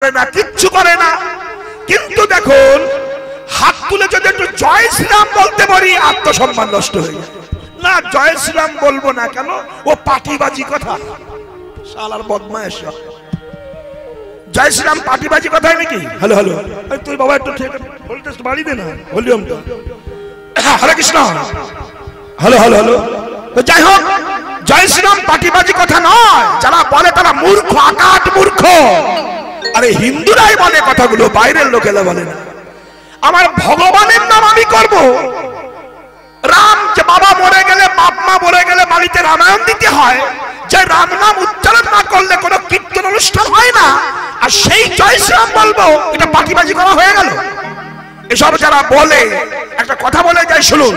না, কিচ্ছু করে না। কিন্তু দেখুন হাত তুলে যদি একটু জয় শ্রীরাম বলতে পারি আত্মসম্মান নষ্ট হয়ে যায়। না জয় শ্রীরাম বলবো না কেন, ও পাটিবাজি কথা, শালার বদমাইশ। জয় শ্রীরাম পাটিবাজি কথাই নাকি? হ্যালো হ্যালো, তুই বাবা একটু ভোল্টেজ বাড়ি দে না, ভলিউমটা। হরে কৃষ্ণ, হ্যালো হ্যালো হ্যালো। তো যাই হোক, জয় শ্রীরাম পাটিবাজি কথা নয়, যারা বলে তারা মূর্খ, আকাট মূর্খ। আরে হিন্দুরাই বলে কথাগুলো, বাইরের লোকেরা বলে না। আমার ভগবানের নাম আমি করব। রাম যে বাবা মরে গেলে, বাপ মা মরে গেলে বাড়িতে রামায়ণ দিতে হয়, যে রাম নাম উচ্চারণ না করলে কোনো কীর্তন অনুষ্ঠান হয় না, আর সেই জয় শ্রীরাম বলবো, এটা পাটিবাজি করা হয়ে গেল। এসব যারা বলে, একটা কথা বলে যায় শুনুন,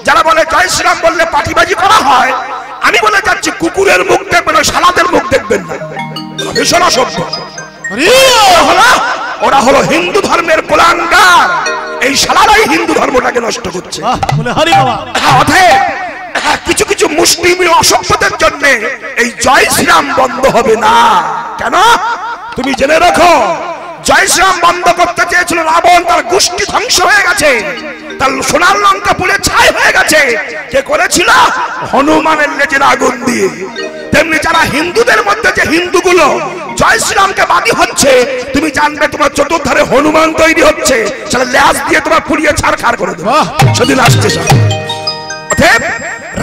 যারা বলে জয় শ্রীরাম বললে পাটিবাজি করা হয়, আমি বলে যাচ্ছি কুকুরের মুখ দেখবেন, শালাদের মুখ দেখবেন না। ভীষণ অসভ্য। ওরা হলো হিন্দু ধর্মের কুলাঙ্গার, এই শালারাই হিন্দু ধর্মটাকে নষ্ট করছে। কিছু কিছু মুসলিম অসভ্যদের জন্য এই জয় শ্রীরাম বন্ধ হবে না। কেন? তুমি জেনে রাখো, জয় শ্রীরাম বন্ধ করতে চেয়েছিল রাবণ, তার গোষ্ঠী ধ্বংস হয়ে গেছে, তার সোনার লঙ্কা পুড়ে ছাই হয়ে গেছে। কে করেছিল? হনুমানের লেজের আগুন দিয়ে। তেমনি যারা হিন্দুদের মধ্যে যে হিন্দুগুলো জয় শ্রীরামকে বাদী হচ্ছে, তুমি জানবে তোমার চতুর্ধারে হনুমান তৈরি হচ্ছে, সেটা ল্যাজ দিয়ে তোমার পুড়িয়ে ছাড়খাড় করে দেবে। সেদিন আসছে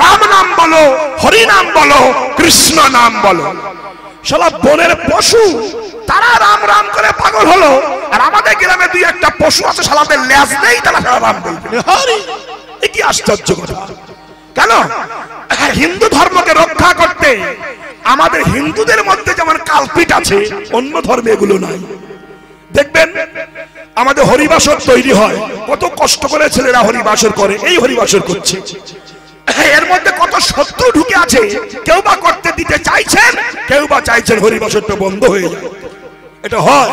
রাম নাম বলো, হরি নাম বলো, কৃষ্ণ নাম বলো। শালা বনের পশু তারা রাম রাম করে পাগল হলো, আর আমাদের গ্রামে দুই একটা পশু আছে, শালাদের ল্যাজ নেই, তারা রাম বলবে। কি আশ্চর্য কথা! কেন? হিন্দু ধর্মকে রক্ষা করতে আমাদের হিন্দুদের মধ্যে যেমন কালপিট আছে, অন্য ধর্মে এগুলো নাই। দেখবেন আমাদের হরিবাসর তৈরি হয়, কত কষ্ট করে ছেলেরা হরিবাসর করে, এই হরিবাসর করছে, এর মধ্যে কত শত্রু ঢুকে আছে। কেউ বা করতে দিতে চাইছেন, কেউ বা চাইছেন হরিবাসরটা বন্ধ হয়ে যায়। এটা হয়,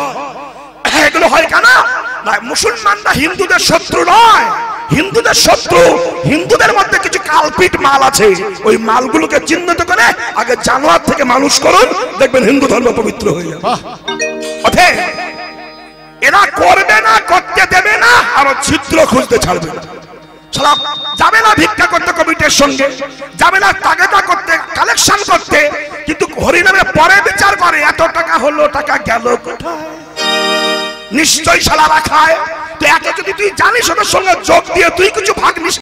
এগুলো হয় কেন? না, মুসলমানরা হিন্দুদের শত্রু নয়, হিন্দুদের শত্রু হিন্দুদের মধ্যে কিছু কালপিট মাল আছে, ওই মালগুলোকে চিহ্নিত করে আগে জানোয়ার থেকে মানুষ করুন, দেখবেন হিন্দু ধর্ম পবিত্র হয়ে যাবে। অতএব এরা করবে না, করতে দেবে না, আর ছিদ্র খুঁজতে ছাড়বে না। যাবে না ভিক্ষা করতে কমিটির সঙ্গে, যাবে না তাগেদা করতে, কালেকশন করতে, কিন্তু হরিনামে পরে বিচার করে এত টাকা হলো, টাকা গেল কোথায়। নিশ্চয়ই শালারা খায়। তো এত যদি তুই জানিস, ওদের সঙ্গে যোগ দিয়ে তুই কিছু ভাগ নিস